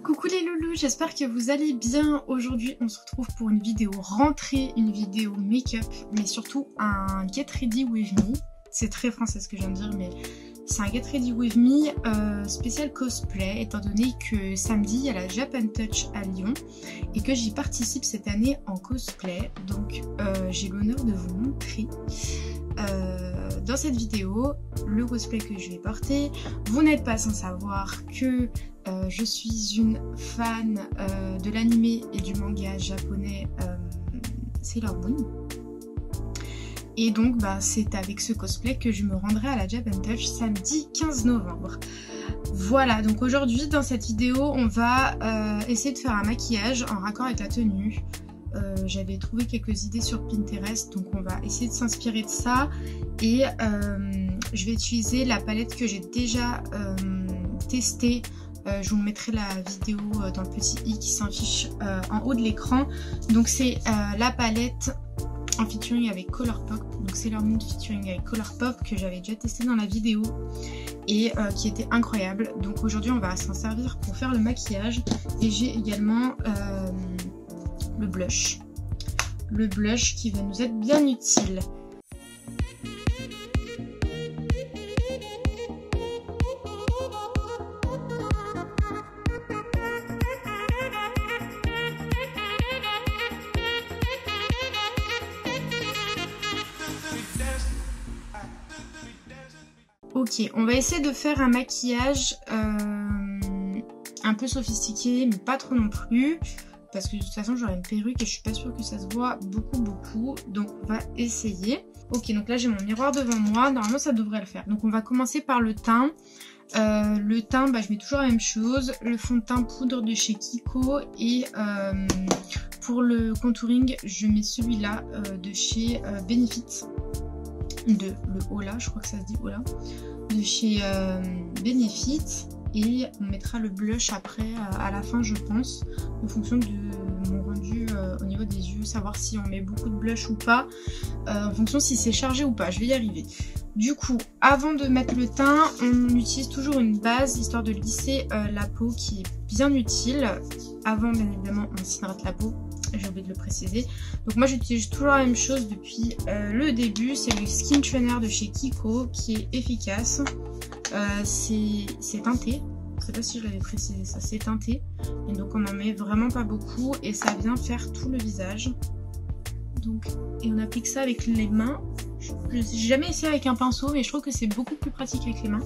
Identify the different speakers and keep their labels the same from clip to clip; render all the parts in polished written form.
Speaker 1: Coucou les loulous, j'espère que vous allez bien. Aujourd'hui on se retrouve pour une vidéo rentrée, une vidéo make-up, mais surtout un get ready with me. C'est très français ce que je viens de dire, mais c'est un get ready with me spécial cosplay, étant donné que samedi il y a la Japan Touch à Lyon et que j'y participe cette année en cosplay. Donc j'ai l'honneur de vous montrer dans cette vidéo le cosplay que je vais porter. Vous n'êtes pas sans savoir que je suis une fan de l'anime et du manga japonais Sailor Moon. Et donc c'est avec ce cosplay que je me rendrai à la Japan Touch samedi 15 novembre. Voilà, donc aujourd'hui dans cette vidéo on va essayer de faire un maquillage en raccord avec la tenue. J'avais trouvé quelques idées sur Pinterest, donc on va essayer de s'inspirer de ça. Et je vais utiliser la palette que j'ai déjà testée. Je vous mettrai la vidéo dans le petit i qui s'affiche en haut de l'écran. Donc c'est la palette en featuring avec Colourpop, donc Sailor Moon featuring avec Colourpop, que j'avais déjà testé dans la vidéo et qui était incroyable. Donc aujourd'hui on va s'en servir pour faire le maquillage. Et j'ai également le blush qui va nous être bien utile. Ok, on va essayer de faire un maquillage un peu sophistiqué, mais pas trop non plus, parce que de toute façon j'aurai une perruque et je suis pas sûre que ça se voit beaucoup, donc on va essayer. Ok, donc là j'ai mon miroir devant moi, normalement ça devrait le faire. Donc on va commencer par le teint. Le teint, je mets toujours la même chose, le fond de teint poudre de chez Kiko, et pour le contouring je mets celui-là de chez Benefit, le Ola, je crois que ça se dit Ola, de chez Benefit. Et on mettra le blush après à la fin je pense, en fonction de mon rendu au niveau des yeux, savoir si on met beaucoup de blush ou pas, en fonction si c'est chargé ou pas, je vais y arriver. Du coup, avant de mettre le teint, on utilise toujours une base histoire de lisser la peau, qui est bien utile. Avant bien évidemment on s'hydrate la peau, j'ai oublié de le préciser. Donc moi j'utilise toujours la même chose depuis le début, c'est le Skin Trainer de chez Kiko qui est efficace. C'est teinté, je sais pas si je l'avais précisé ça, c'est teinté. Et donc on en met vraiment pas beaucoup et ça vient faire tout le visage. Donc, et on applique ça avec les mains. J'ai jamais essayé avec un pinceau, mais je trouve que c'est beaucoup plus pratique avec les mains.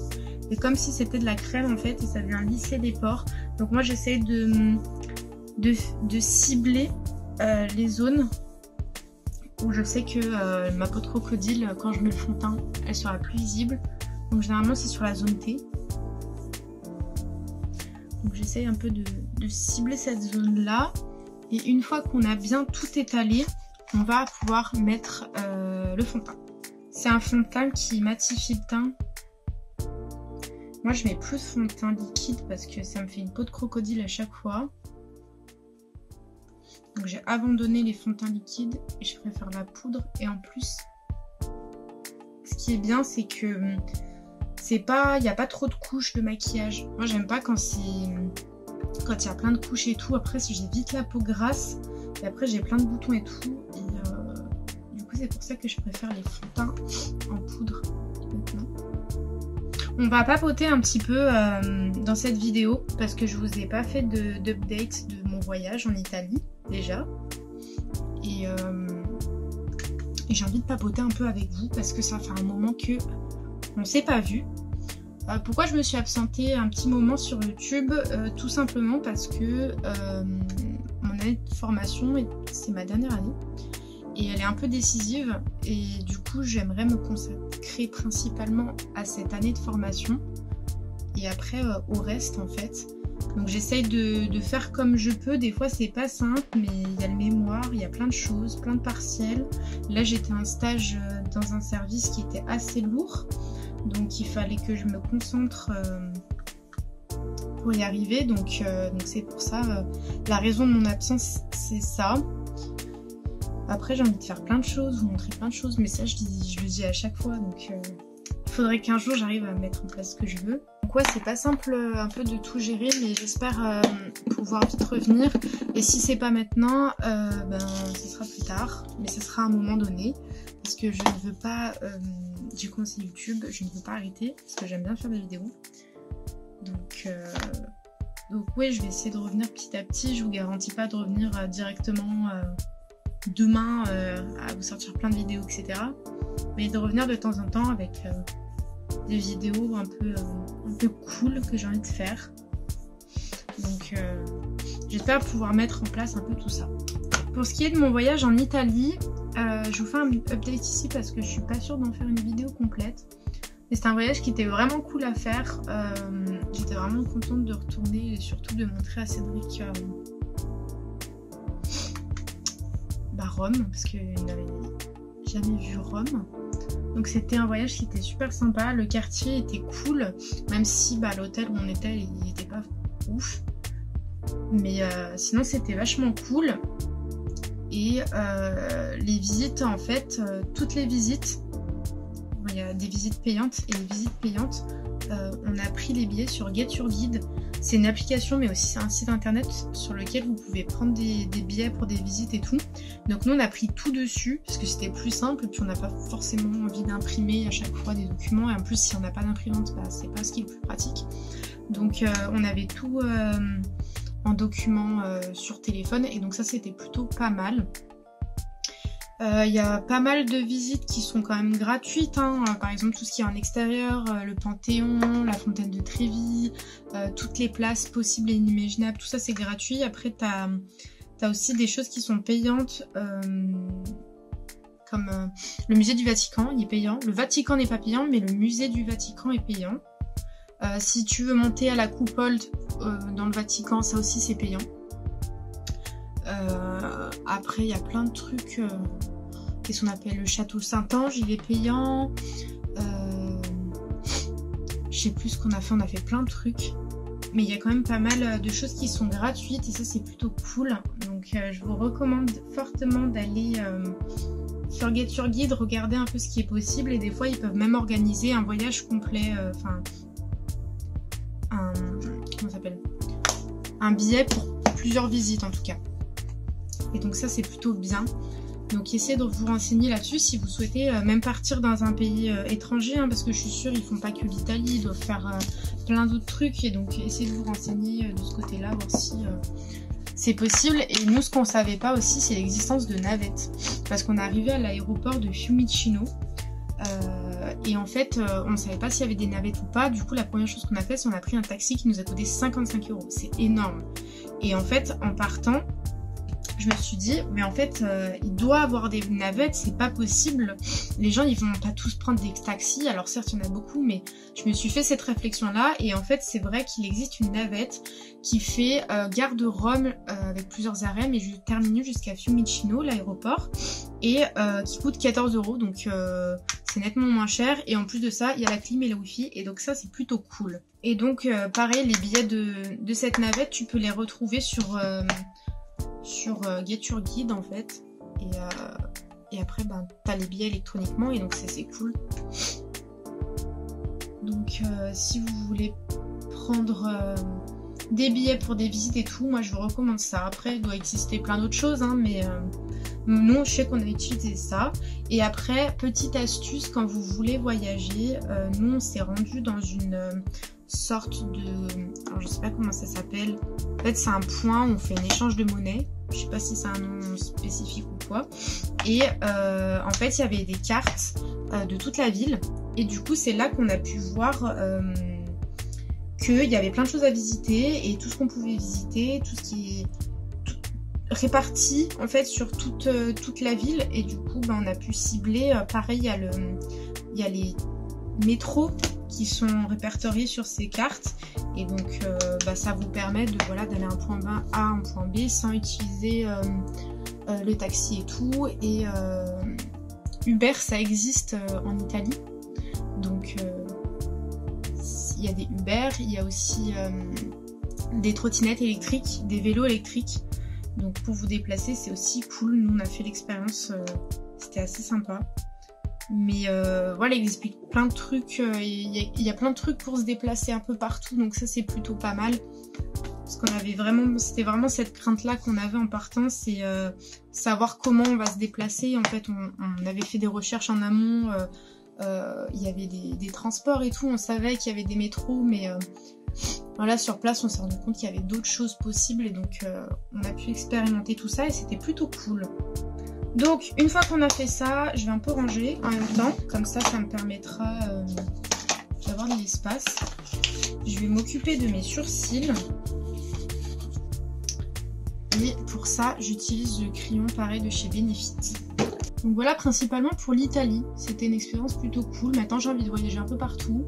Speaker 1: C'est comme si c'était de la crème en fait et ça vient lisser les pores. Donc moi j'essaye de cibler les zones où je sais que ma peau de crocodile, quand je mets le fond de teint, elle sera plus visible. Donc généralement c'est sur la zone T. Donc j'essaye un peu de cibler cette zone là. Et une fois qu'on a bien tout étalé, on va pouvoir mettre le fond de teint. C'est un fond de teint qui matifie le teint. Moi je mets plus de fond de teint liquide parce que ça me fait une peau de crocodile à chaque fois. Donc j'ai abandonné les fonds de teint liquides et je préfère la poudre. Et en plus, ce qui est bien c'est que il n'y a pas trop de couches de maquillage. Moi j'aime pas quand il y a plein de couches et tout. Après j'ai vite la peau grasse et après j'ai plein de boutons et tout. Et du coup c'est pour ça que je préfère les fonds de teint en poudre. On va papoter un petit peu dans cette vidéo parce que je vous ai pas fait d'update de mon voyage en Italie déjà. Et j'ai envie de papoter un peu avec vous parce que ça fait un moment que on s'est pas vu. Pourquoi je me suis absentée un petit moment sur YouTube? Tout simplement parce que mon année de formation, c'est ma dernière année et elle est un peu décisive et du coup j'aimerais me consacrer principalement à cette année de formation et après au reste en fait. Donc j'essaye de faire comme je peux. Des fois c'est pas simple, mais il y a le mémoire, il y a plein de choses, plein de partiels. Là j'étais en stage dans un service qui était assez lourd, donc il fallait que je me concentre pour y arriver. Donc c'est pour ça, la raison de mon absence c'est ça. Après j'ai envie de faire plein de choses, vous montrer plein de choses, mais ça je le dis à chaque fois. Donc il faudrait qu'un jour j'arrive à mettre en place ce que je veux. Donc Donc ouais, c'est pas simple un peu de tout gérer, mais j'espère pouvoir vite revenir. Et si c'est pas maintenant, ce sera plus tard, mais ce sera à un moment donné. Parce que je ne veux pas, j'ai commencé YouTube, je ne veux pas arrêter, parce que j'aime bien faire des vidéos. Donc oui, je vais essayer de revenir petit à petit. Je vous garantis pas de revenir directement demain à vous sortir plein de vidéos, etc. Mais de revenir de temps en temps avec des vidéos un peu cool que j'ai envie de faire. Donc j'espère pouvoir mettre en place un peu tout ça. Pour ce qui est de mon voyage en Italie, je vous fais un update ici parce que je suis pas sûre d'en faire une vidéo complète. Mais c'est un voyage qui était vraiment cool à faire. J'étais vraiment contente de retourner et surtout de montrer à Cédric Rome, parce qu'il n'avait jamais vu Rome. Donc c'était un voyage qui était super sympa. Le quartier était cool, même si l'hôtel où on était, il n'était pas ouf. Mais sinon c'était vachement cool. Et les visites, en fait, toutes les visites, il y a des visites payantes et les visites payantes, on a pris les billets sur Get Your Guide. C'est une application mais aussi c'est un site internet sur lequel vous pouvez prendre des billets pour des visites et tout. Donc nous on a pris tout dessus parce que c'était plus simple et puis on n'a pas forcément envie d'imprimer à chaque fois des documents et en plus si on n'a pas d'imprimante c'est pas ce qui est le plus pratique. Donc on avait tout en document sur téléphone et donc ça c'était plutôt pas mal. Il y a pas mal de visites qui sont quand même gratuites, hein. Par exemple tout ce qui est en extérieur, le Panthéon, la fontaine de Trévi, toutes les places possibles et inimaginables, tout ça c'est gratuit. Après t'as aussi des choses qui sont payantes, comme le musée du Vatican, il est payant. Le Vatican n'est pas payant, mais le musée du Vatican est payant. Si tu veux monter à la coupole dans le Vatican, ça aussi c'est payant. Après il y a plein de trucs, qu'est-ce qu'on appelle le château Saint-Ange, il est payant. Je sais plus ce qu'on a fait, on a fait plein de trucs. Mais il y a quand même pas mal de choses qui sont gratuites et ça c'est plutôt cool. Donc je vous recommande fortement d'aller sur Get Your Guide, regarder un peu ce qui est possible et des fois ils peuvent même organiser un voyage complet, comment ça s'appelle, un billet pour plusieurs visites en tout cas. Et donc ça c'est plutôt bien. Donc essayez de vous renseigner là-dessus si vous souhaitez même partir dans un pays étranger, hein, parce que je suis sûre ils font pas que l'Italie, ils doivent faire plein d'autres trucs. Et donc essayez de vous renseigner de ce côté-là, voir si c'est possible. Et nous ce qu'on savait pas aussi c'est l'existence de navettes. Parce qu'on est arrivé à l'aéroport de Fiumicino. Et en fait on ne savait pas s'il y avait des navettes ou pas. Du coup la première chose qu'on a fait c'est qu'on a pris un taxi qui nous a coûté 55 €. C'est énorme. Et en fait en partant je me suis dit mais en fait il doit avoir des navettes, c'est pas possible, les gens ils vont pas tous prendre des taxis. Alors certes il y en a beaucoup mais je me suis fait cette réflexion là et en fait c'est vrai qu'il existe une navette qui fait gare de Rome avec plusieurs arrêts mais terminus jusqu'à Fiumicino l'aéroport et qui coûte 14 €, donc c'est nettement moins cher et en plus de ça il y a la clim et le wifi et donc ça c'est plutôt cool. Et donc pareil les billets de cette navette tu peux les retrouver sur Get Your Guide en fait et après t'as les billets électroniquement et donc c'est cool. Donc si vous voulez prendre des billets pour des visites et tout, moi je vous recommande ça. Après il doit exister plein d'autres choses hein, mais nous je sais qu'on a utilisé ça. Et après petite astuce, quand vous voulez voyager, nous on s'est rendu dans une sorte de, alors je sais pas comment ça s'appelle, en fait c'est un point où on fait un échange de monnaie, je sais pas si c'est un nom spécifique ou quoi, et en fait il y avait des cartes de toute la ville et du coup c'est là qu'on a pu voir qu'il y avait plein de choses à visiter et tout ce qu'on pouvait visiter, tout ce qui est réparti en fait sur toute la ville et du coup on a pu cibler, pareil il y a les métros qui sont répertoriés sur ces cartes et donc ça vous permet de d'aller d'un point A à un point B sans utiliser le taxi et tout. Et Uber ça existe en Italie, donc il y a des Uber, il y a aussi des trottinettes électriques, des vélos électriques, donc pour vous déplacer c'est aussi cool. Nous on a fait l'expérience, c'était assez sympa. Mais voilà, il explique plein de trucs, il y a plein de trucs pour se déplacer un peu partout, donc ça c'est plutôt pas mal. Parce qu'on avait vraiment, c'était vraiment cette crainte-là qu'on avait en partant, c'est savoir comment on va se déplacer. En fait, on avait fait des recherches en amont, il y avait des transports et tout, on savait qu'il y avait des métros, mais voilà, sur place, on s'est rendu compte qu'il y avait d'autres choses possibles, et donc on a pu expérimenter tout ça, et c'était plutôt cool. Donc, une fois qu'on a fait ça, je vais un peu ranger en même temps, comme ça me permettra d'avoir de l'espace. Je vais m'occuper de mes sourcils. Et pour ça, j'utilise le crayon pareil de chez Benefit. Donc voilà, principalement pour l'Italie. C'était une expérience plutôt cool. Maintenant, j'ai envie de voyager un peu partout.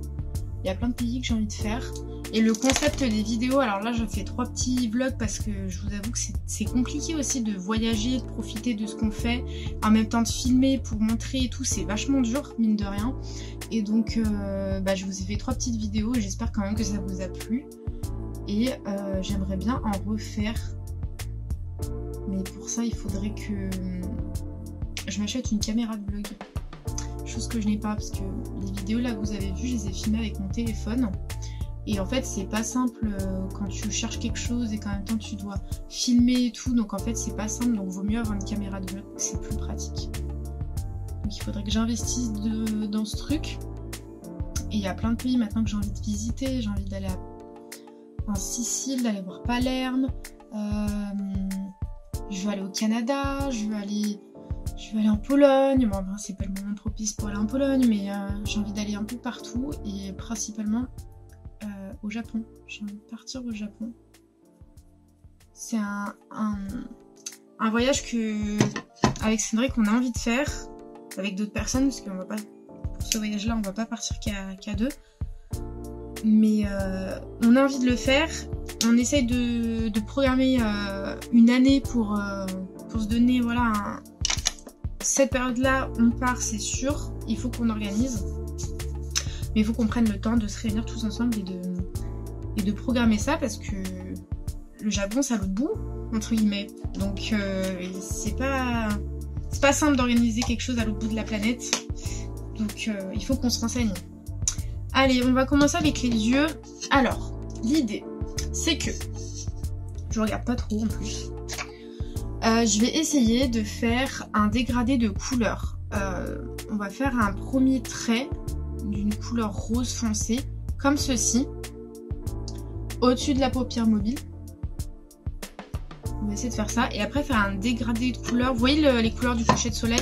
Speaker 1: Il y a plein de pays que j'ai envie de faire. Et le concept des vidéos, alors là, je fais 3 petits vlogs parce que je vous avoue que c'est compliqué aussi de voyager, de profiter de ce qu'on fait, en même temps de filmer pour montrer et tout. C'est vachement dur, mine de rien. Et donc, je vous ai fait 3 petites vidéos et j'espère quand même que ça vous a plu. Et j'aimerais bien en refaire. Mais pour ça, il faudrait que je m'achète une caméra de vlog. Chose que je n'ai pas parce que les vidéos là que vous avez vues, je les ai filmées avec mon téléphone. Et en fait, c'est pas simple quand tu cherches quelque chose et qu'en même temps tu dois filmer et tout. Donc en fait, c'est pas simple. Donc vaut mieux avoir une caméra de vlog, c'est plus pratique. Donc il faudrait que j'investisse dans ce truc. Et il y a plein de pays maintenant que j'ai envie de visiter. J'ai envie d'aller en Sicile, d'aller voir Palerme. Je vais aller au Canada, je vais aller en Pologne. Bon, c'est pas le moment propice pour aller en Pologne, mais j'ai envie d'aller un peu partout et principalement au Japon. J'ai envie de partir au Japon. C'est un voyage avec Cédric qu'on a envie de faire avec d'autres personnes, parce qu'on va pas, pour ce voyage-là, on va pas partir qu'à 2. Mais on a envie de le faire. On essaye de programmer une année pour se donner, voilà, cette période-là, on part, c'est sûr. Il faut qu'on organise. Mais il faut qu'on prenne le temps de se réunir tous ensemble et de programmer ça, parce que le Japon, c'est à l'autre bout, entre guillemets. Donc c'est pas simple d'organiser quelque chose à l'autre bout de la planète. Donc il faut qu'on se renseigne. Allez, on va commencer avec les yeux. Alors, l'idée, c'est que je regarde pas trop en plus. Je vais essayer de faire un dégradé de couleur. On va faire un premier trait d'une couleur rose foncé, comme ceci, au-dessus de la paupière mobile. On va essayer de faire ça. Et après faire un dégradé de couleur. Vous voyez les couleurs du coucher de soleil?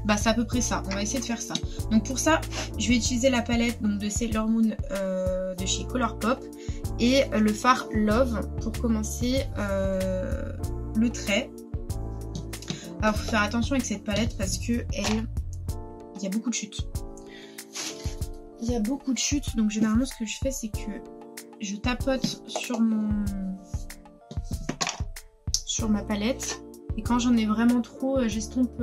Speaker 1: Bah c'est à peu près ça. On va essayer de faire ça. Donc pour ça, je vais utiliser la palette donc, de Sailor Moon de chez Colourpop et le fard Love pour commencer le trait. Alors faut faire attention avec cette palette parce que il y a beaucoup de chutes. Il y a beaucoup de chutes, donc généralement ce que je fais c'est que je tapote sur ma palette et quand j'en ai vraiment trop, j'estompe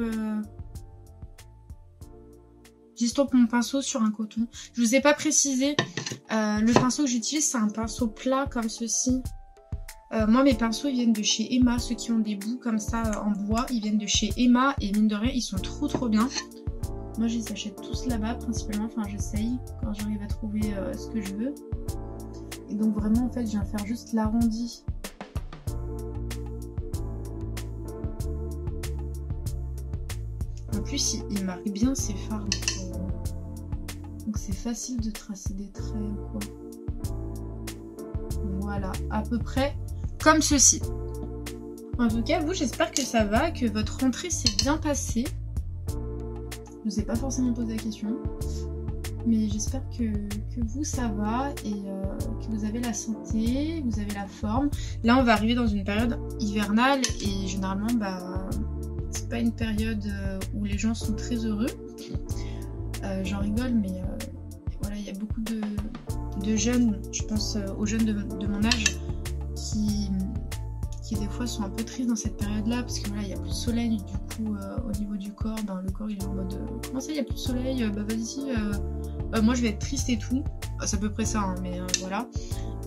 Speaker 1: mon pinceau sur un coton. Je vous ai pas précisé, le pinceau que j'utilise c'est un pinceau plat comme ceci. Moi mes pinceaux ils viennent de chez Emma, ceux qui ont des bouts comme ça en bois, ils viennent de chez Emma et mine de rien ils sont trop bien. Moi je les achète tous là-bas principalement, enfin j'essaye quand j'arrive à trouver ce que je veux. Et donc vraiment en fait je viens faire juste l'arrondi. En plus il marque bien ses fards, donc c'est facile de tracer des traits quoi. Voilà, à peu près comme ceci. En tout cas vous j'espère que ça va, que votre rentrée s'est bien passée. Je vous ai pas forcément posé la question, mais j'espère que vous ça va et que vous avez la santé, vous avez la forme. Là on va arriver dans une période hivernale et généralement c'est pas une période où les gens sont très heureux. J'en rigole mais voilà, il y a beaucoup de jeunes, je pense aux jeunes de mon âge qui des fois sont un peu tristes dans cette période là parce que voilà il n'y a plus de soleil du coup au niveau du corps, le corps il est en mode comment ça il n'y a plus de soleil, vas-y moi je vais être triste et tout, c'est à peu près ça hein, mais voilà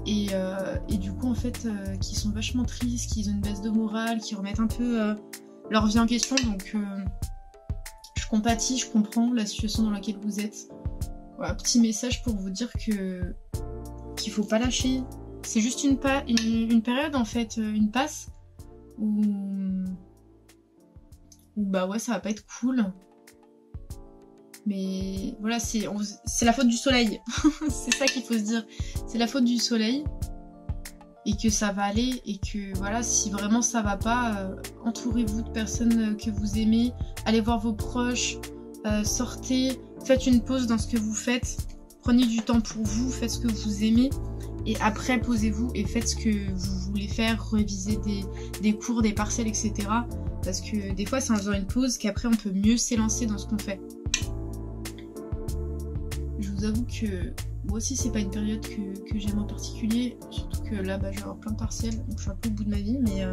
Speaker 1: et du coup en fait qui sont vachement tristes, qui ont une baisse de morale, qui remettent un peu leur vie en question, donc je compatis, je comprends la situation dans laquelle vous êtes. Voilà, petit message pour vous dire qu'il faut pas lâcher. C'est juste une période en fait, une passe où bah ouais, ça va pas être cool. Mais voilà, c'est la faute du soleil. C'est ça qu'il faut se dire. C'est la faute du soleil. Et que ça va aller. Et que voilà, si vraiment ça va pas, entourez-vous de personnes que vous aimez. Allez voir vos proches. Sortez. Faites une pause dans ce que vous faites. Prenez du temps pour vous. Faites ce que vous aimez. Et après, posez-vous et faites ce que vous voulez faire. Révisez des cours, des partiels, etc. Parce que des fois, c'est en faisant une pause qu'après, on peut mieux s'élancer dans ce qu'on fait. Je vous avoue que moi aussi c'est pas une période que j'aime en particulier, surtout que là bah, je vais avoir plein de partiels, donc je suis un peu au bout de ma vie, mais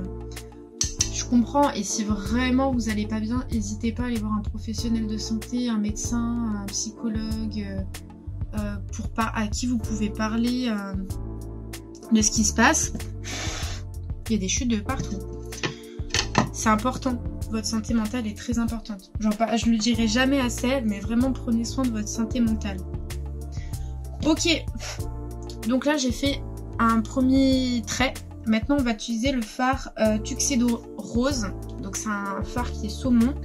Speaker 1: je comprends. Et si vraiment vous allez pas bien, n'hésitez pas à aller voir un professionnel de santé, un médecin, un psychologue, à qui vous pouvez parler de ce qui se passe. Il y a des chutes de partout. C'est important. Votre santé mentale est très importante. Je le dirai jamais assez, mais vraiment prenez soin de votre santé mentale. Ok, donc là j'ai fait un premier trait. Maintenant on va utiliser le fard Tuxedo Rose. Donc c'est un fard qui est saumon.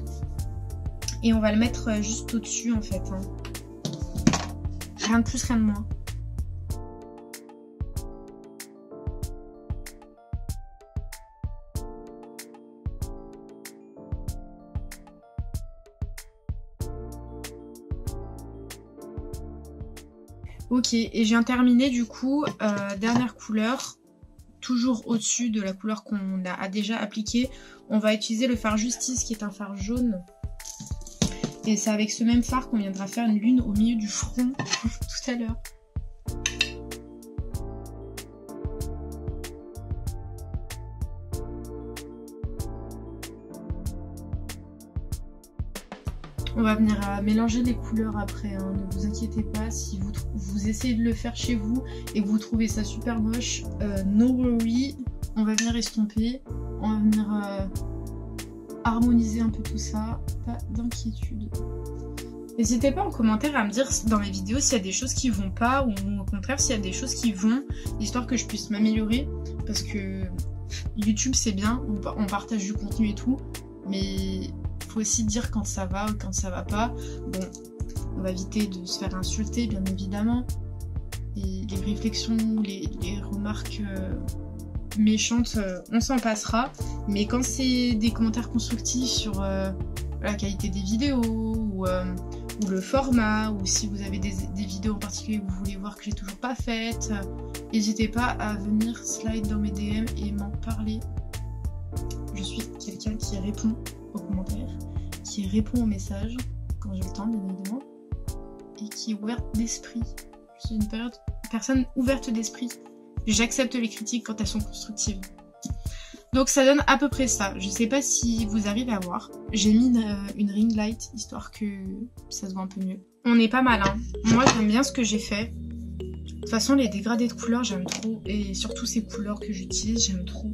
Speaker 1: Et on va le mettre juste au-dessus en fait. Hein. Rien de plus, rien de moins. Ok, et je viens terminer du coup, dernière couleur, toujours au-dessus de la couleur qu'on a déjà appliquée. On va utiliser le fard Justice qui est un fard jaune. Et c'est avec ce même fard qu'on viendra faire une lune au milieu du front tout à l'heure. On va venir mélanger les couleurs après, hein. Ne vous inquiétez pas, si vous essayez de le faire chez vous et que vous trouvez ça super moche, no worry, on va venir estomper, on va venir harmoniser un peu tout ça, pas d'inquiétude. N'hésitez pas en commentaire à me dire dans mes vidéos s'il y a des choses qui vont pas ou au contraire s'il y a des choses qui vont, histoire que je puisse m'améliorer, parce que YouTube c'est bien, on partage du contenu et tout, mais faut aussi dire quand ça va ou quand ça va pas. Bon, on va éviter de se faire insulter bien évidemment, et les réflexions, les remarques méchantes, on s'en passera, mais quand c'est des commentaires constructifs sur la qualité des vidéos ou le format, ou si vous avez des vidéos en particulier que vous voulez voir que j'ai toujours pas faites, n'hésitez pas à venir slide dans mes DM et m'en parler. Je suis quelqu'un qui répond aux commentaires, qui répond aux messages quand j'ai le temps bien évidemment, et qui est ouverte d'esprit. Je suis une personne ouverte d'esprit. J'accepte les critiques quand elles sont constructives. Donc ça donne à peu près ça. Je sais pas si vous arrivez à voir. J'ai mis une ring light histoire que ça se voit un peu mieux. On est pas mal, hein. Moi j'aime bien ce que j'ai fait. De toute façon les dégradés de couleurs j'aime trop, et surtout ces couleurs que j'utilise j'aime trop.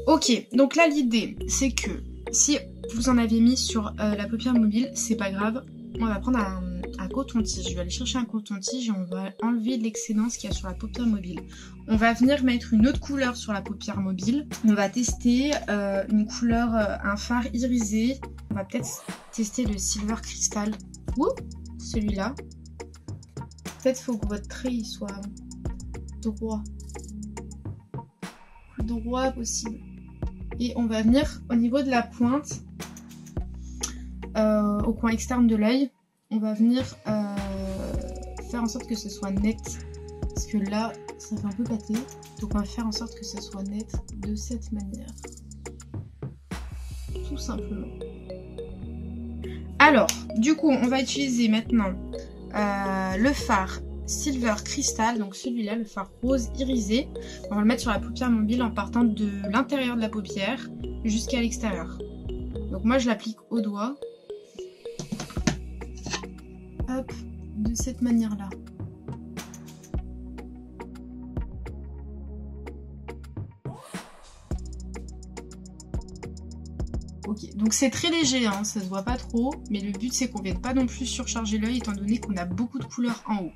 Speaker 1: Ok, donc là l'idée c'est que si vous en avez mis sur la paupière mobile, c'est pas grave. On va prendre un coton-tige. Je vais aller chercher un coton-tige et on va enlever l'excédence qu'il y a sur la paupière mobile. On va venir mettre une autre couleur sur la paupière mobile. On va tester une couleur, un fard irisé. On va peut-être tester le Silver Crystal. Ouh, celui-là. Peut-être faut que votre trait il soit droit. Plus droit possible. Et on va venir au niveau de la pointe, au coin externe de l'œil, on va venir faire en sorte que ce soit net, parce que là ça fait un peu pâté, donc on va faire en sorte que ce soit net de cette manière, tout simplement. Alors du coup on va utiliser maintenant le fard Silver Crystal, donc celui-là, le fard rose irisé. On va le mettre sur la paupière mobile en partant de l'intérieur de la paupière jusqu'à l'extérieur. Donc moi je l'applique au doigt. Hop, de cette manière-là. Ok, donc c'est très léger, hein, ça se voit pas trop, mais le but c'est qu'on vienne pas non plus surcharger l'œil étant donné qu'on a beaucoup de couleurs en haut.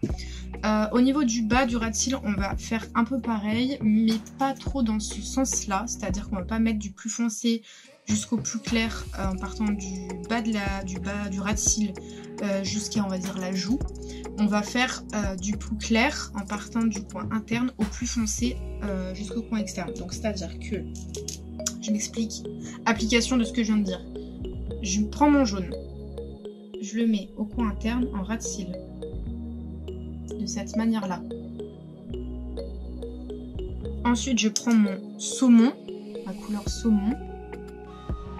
Speaker 1: Au niveau du bas du ras de cils, on va faire un peu pareil, mais pas trop dans ce sens-là, c'est-à-dire qu'on va pas mettre du plus foncé jusqu'au plus clair en partant du bas du ras de cils jusqu'à, on va dire, la joue. On va faire du plus clair en partant du coin interne au plus foncé jusqu'au coin externe. Donc c'est-à-dire que, je m'explique, application de ce que je viens de dire. Je prends mon jaune, je le mets au coin interne en ras de cils. De cette manière-là. Ensuite, je prends mon saumon, ma couleur saumon,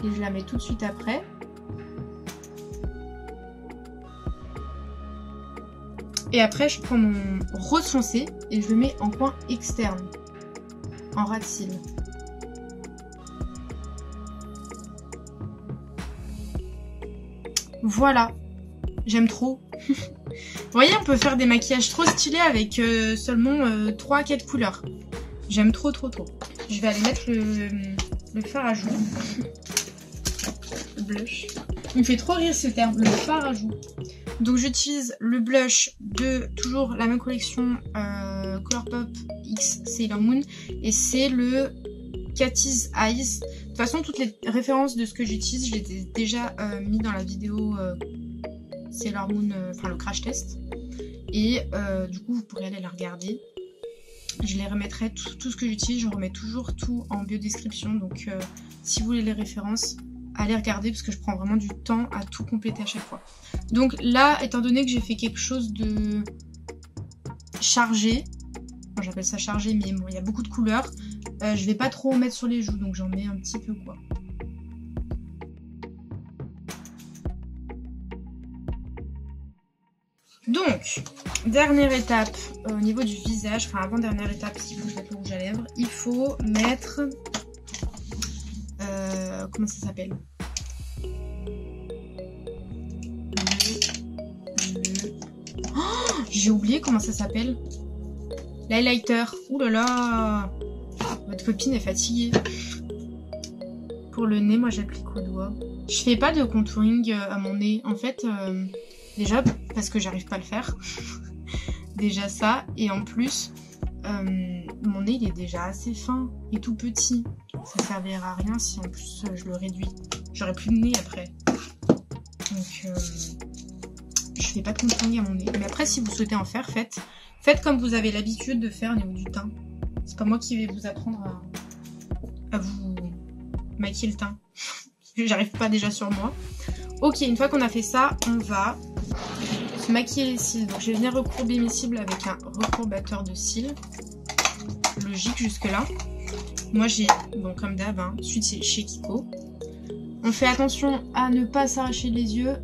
Speaker 1: et je la mets tout de suite après. Et après, je prends mon rose foncé et je le mets en coin externe, en ras de cils. Voilà, j'aime trop. Vous voyez, on peut faire des maquillages trop stylés avec seulement 3-4 couleurs. J'aime trop. Je vais aller mettre le fard à joues. Le blush. Il me fait trop rire ce terme, le fard à joues. Donc j'utilise le blush de toujours la même collection Colourpop X Sailor Moon. Et c'est le Cathy's Eyes. De toute façon, toutes les références de ce que j'utilise, je les ai déjà mis dans la vidéo Sailor Moon, enfin le crash test. Et du coup, vous pourrez aller la regarder. Je les remettrai, tout ce que j'utilise, je remets toujours tout en biodescription. Donc si vous voulez les références, allez regarder parce que je prends vraiment du temps à tout compléter à chaque fois. Donc là, étant donné que j'ai fait quelque chose de chargé, enfin, j'appelle ça chargé, mais bon, il y a beaucoup de couleurs, je vais pas trop en mettre sur les joues, donc j'en mets un petit peu quoi. Donc, dernière étape au niveau du visage, enfin avant-dernière étape, si vous faites le rouge à lèvres, il faut mettre... comment ça s'appelle? Oh, j'ai oublié comment ça s'appelle. L'highlighter. Ouh là là. Votre copine est fatiguée. Pour le nez, moi j'applique au doigt. Je fais pas de contouring à mon nez. En fait, déjà parce que j'arrive pas à le faire. Déjà ça. Et en plus, mon nez il est déjà assez fin et tout petit. Ça servira à rien si en plus je le réduis. J'aurai plus de nez après. Donc je fais pas de contouring à mon nez. Mais après, si vous souhaitez en faire, faites comme vous avez l'habitude de faire au niveau du teint. C'est pas moi qui vais vous apprendre à vous maquiller le teint. J'arrive pas déjà sur moi. Ok, une fois qu'on a fait ça, on va se maquiller les cils. Donc je vais venir recourber mes cils avec un recourbateur de cils. Logique jusque là. Moi j'ai, bon comme d'hab, hein, celui de chez Kiko. On fait attention à ne pas s'arracher les yeux.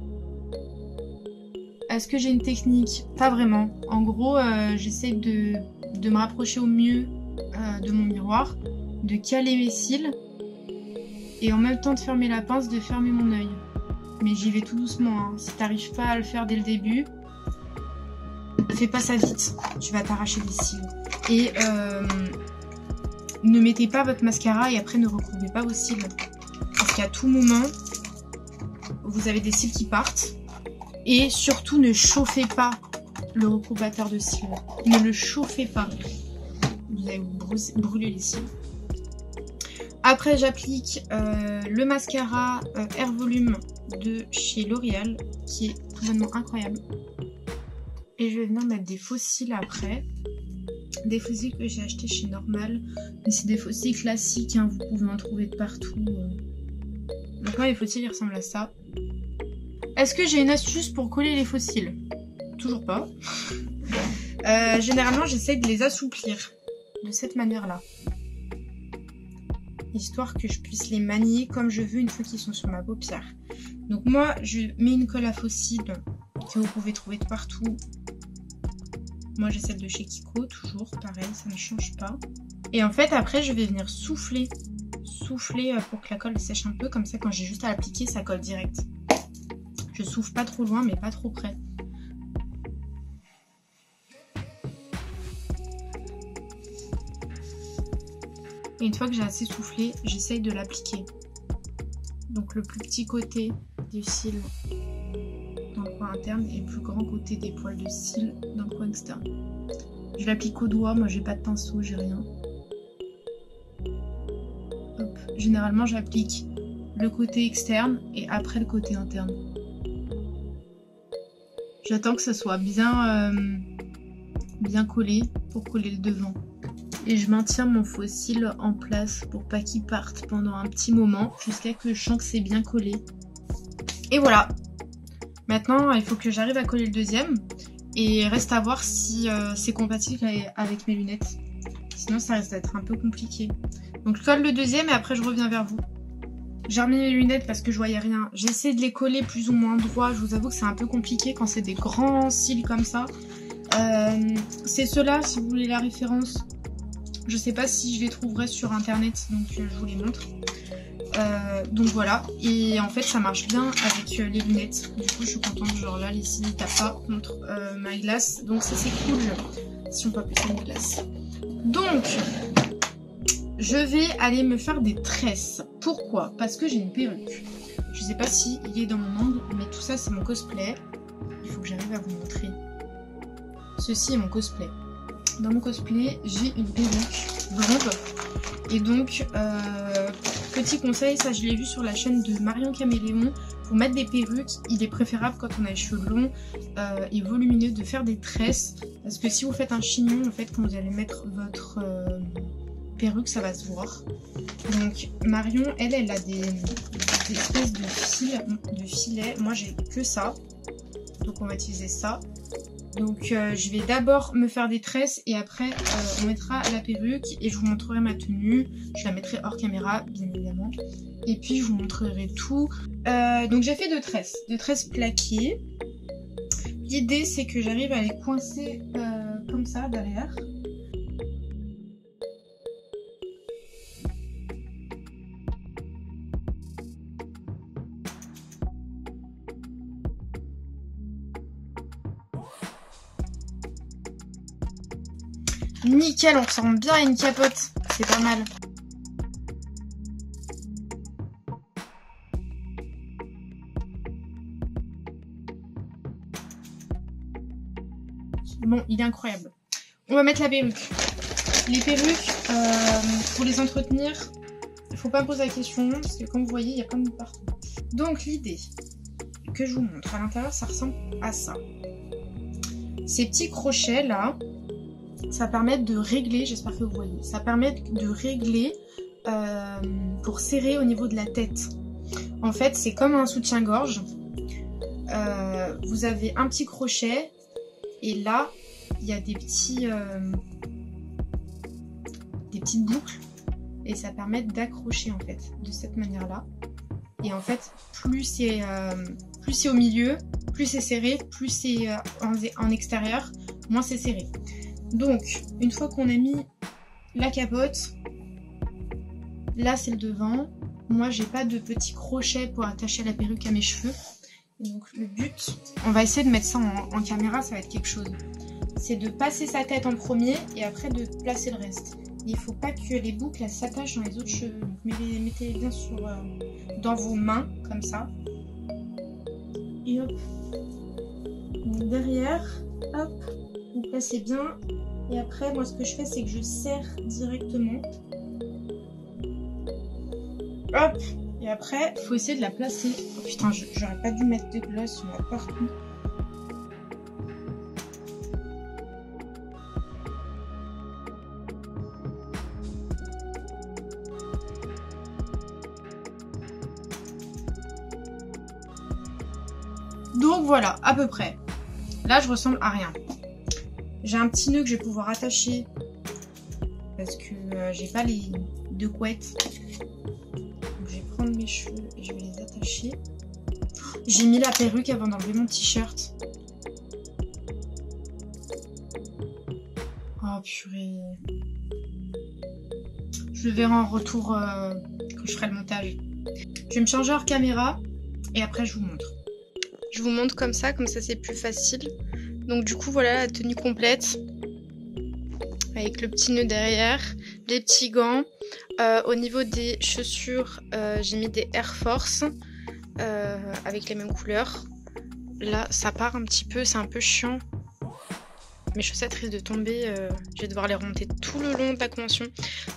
Speaker 1: Est-ce que j'ai une technique? Pas vraiment. En gros, j'essaie de me rapprocher au mieux de mon miroir, de caler mes cils et en même temps de fermer la pince, de fermer mon œil. Mais j'y vais tout doucement. Hein. Si t'arrives pas à le faire dès le début, fais pas ça vite. Tu vas t'arracher les cils. Et ne mettez pas votre mascara et après ne recourbez pas vos cils. Parce qu'à tout moment, vous avez des cils qui partent. Et surtout, ne chauffez pas le recourbateur de cils. Ne le chauffez pas. Vous allez vous brûler les cils. Après, j'applique le mascara Air Volume de chez L'Oréal, qui est tout bonnement incroyable. Et je vais venir mettre des faux cils après. Des faux cils que j'ai achetés chez Normal. Mais c'est des faux cils classiques, hein, vous pouvez en trouver de partout. Donc moi, les faux cils, ils ressemblent à ça. Est-ce que j'ai une astuce pour coller les faux cils? Toujours pas. Généralement, j'essaie de les assouplir de cette manière-là. Histoire que je puisse les manier comme je veux une fois qu'ils sont sur ma paupière. Donc moi, je mets une colle à faux cils que vous pouvez trouver de partout. Moi, j'ai celle de chez Kiko, toujours pareil, ça ne change pas. Et en fait, après, je vais venir souffler pour que la colle sèche un peu. Comme ça, quand j'ai juste à l'appliquer, ça colle direct. Je souffle pas trop loin, mais pas trop près. Et une fois que j'ai assez soufflé, j'essaye de l'appliquer Donc le plus petit côté des cils dans le coin interne et le plus grand côté des poils de cils dans le coin externe. Je l'applique au doigt, moi j'ai pas de pinceau, j'ai rien. Hop. Généralement j'applique le côté externe et après le côté interne. J'attends que ça soit bien collé pour coller le devant. Et je maintiens mon faux cil en place pour pas qu'il parte pendant un petit moment jusqu'à que je sens que c'est bien collé. Et voilà. Maintenant il faut que j'arrive à coller le deuxième et reste à voir si c'est compatible avec mes lunettes. Sinon ça risque d'être un peu compliqué. Donc je colle le deuxième et après je reviens vers vous. J'ai remis mes lunettes parce que je voyais rien. J'essaie de les coller plus ou moins droit. Je vous avoue que c'est un peu compliqué quand c'est des grands cils comme ça. C'est ceux-là si vous voulez la référence. Je sais pas si je les trouverai sur internet, donc je vous les montre. Donc voilà, et en fait ça marche bien avec les lunettes. Du coup je suis contente, genre là les cils ils tapent pas contre ma glace. Donc ça c'est cool, si on peut appeler ça une glace. Donc je vais aller me faire des tresses. Pourquoi? Parce que j'ai une perruque. Je sais pas si il est dans mon angle, mais tout ça c'est mon cosplay. Il faut que j'arrive à vous montrer. Ceci est mon cosplay. Dans mon cosplay, j'ai une perruque blonde. Et donc, petit conseil, ça je l'ai vu sur la chaîne de Marion Caméléon. Pour mettre des perruques, il est préférable quand on a les cheveux longs et volumineux de faire des tresses. Parce que si vous faites un chignon, en fait, quand vous allez mettre votre perruque, ça va se voir. Donc Marion, elle a des espèces de filets. Moi, j'ai que ça. Donc on va utiliser ça. Donc je vais d'abord me faire des tresses et après on mettra la perruque et je vous montrerai ma tenue. Je la mettrai hors caméra bien évidemment. Et puis je vous montrerai tout. Donc j'ai fait deux tresses plaquées. L'idée c'est que j'arrive à les coincer comme ça derrière. Nickel, on ressemble bien à une capote, c'est pas mal. Bon, il est incroyable. On va mettre la perruque. Les perruques, pour les entretenir, il faut pas me poser la question, parce que comme vous voyez, il y a plein de partout. Donc l'idée que je vous montre à l'intérieur, ça ressemble à ça. Ces petits crochets là, ça permet de régler, j'espère que vous voyez, ça permet de régler pour serrer au niveau de la tête. En fait, c'est comme un soutien-gorge. Vous avez un petit crochet et là, il y a des petites boucles et ça permet d'accrocher en fait de cette manière-là. Et en fait, plus c'est au milieu, plus c'est serré, plus c'est en extérieur, moins c'est serré. Donc, une fois qu'on a mis la capote, là c'est le devant. Moi, j'ai pas de petits crochets pour attacher la perruque à mes cheveux. Et donc, le but, on va essayer de mettre ça en caméra, ça va être quelque chose. C'est de passer sa tête en premier et après de placer le reste. Il faut pas que les boucles s'attachent dans les autres cheveux. Donc, mettez-les bien dans vos mains, comme ça. Et hop. Donc, derrière, hop. Vous placez bien et après moi ce que je fais c'est que je serre directement, hop, et après il faut essayer de la placer. Oh putain, j'aurais pas dû mettre de gloss partout. Donc voilà, à peu près. Là je ressemble à rien. J'ai un petit nœud que je vais pouvoir attacher parce que j'ai pas les deux couettes. Donc, je vais prendre mes cheveux et je vais les attacher. J'ai mis la perruque avant d'enlever mon t-shirt. Oh purée. Je le verrai en retour quand je ferai le montage. Je vais me changer hors caméra et après je vous montre. Je vous montre comme ça c'est plus facile. Donc du coup voilà la tenue complète avec le petit nœud derrière. les petits gants. Au niveau des chaussures, j'ai mis des Air Force avec les mêmes couleurs. Là, ça part un petit peu, c'est un peu chiant. Mes chaussettes risquent de tomber, je vais devoir les remonter tout le long de la convention.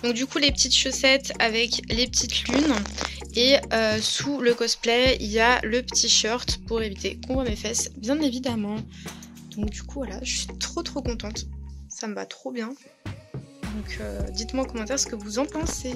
Speaker 1: Donc du coup, les petites chaussettes avec les petites lunes. Et sous le cosplay, il y a le petit shirt pour éviter qu'on voit mes fesses, bien évidemment. Donc du coup, voilà, je suis trop contente. Ça me va trop bien. Donc dites-moi en commentaire ce que vous en pensez.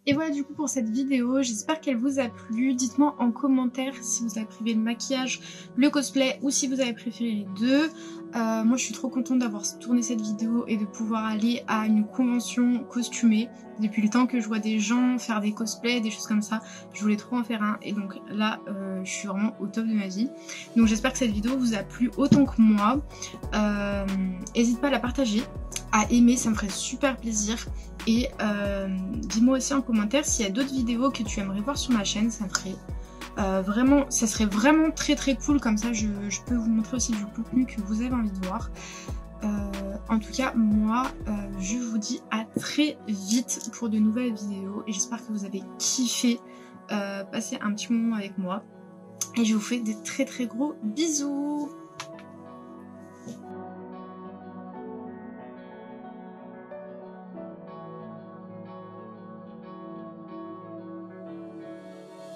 Speaker 1: Et voilà du coup pour cette vidéo, j'espère qu'elle vous a plu. Dites-moi en commentaire si vous avez préféré le maquillage, le cosplay ou si vous avez préféré les deux. Moi je suis trop contente d'avoir tourné cette vidéo et de pouvoir aller à une convention costumée. Depuis le temps que je vois des gens faire des cosplays, des choses comme ça, je voulais trop en faire un et donc là je suis vraiment au top de ma vie. Donc j'espère que cette vidéo vous a plu autant que moi. N'hésite pas à la partager, à aimer, ça me ferait super plaisir. Et dis-moi aussi en commentaire s'il y a d'autres vidéos que tu aimerais voir sur ma chaîne, ça me ferait vraiment, ça serait vraiment très cool, comme ça je peux vous montrer aussi du contenu que vous avez envie de voir. En tout cas moi je vous dis à très vite pour de nouvelles vidéos et j'espère que vous avez kiffé passer un petit moment avec moi et je vous fais des très gros bisous.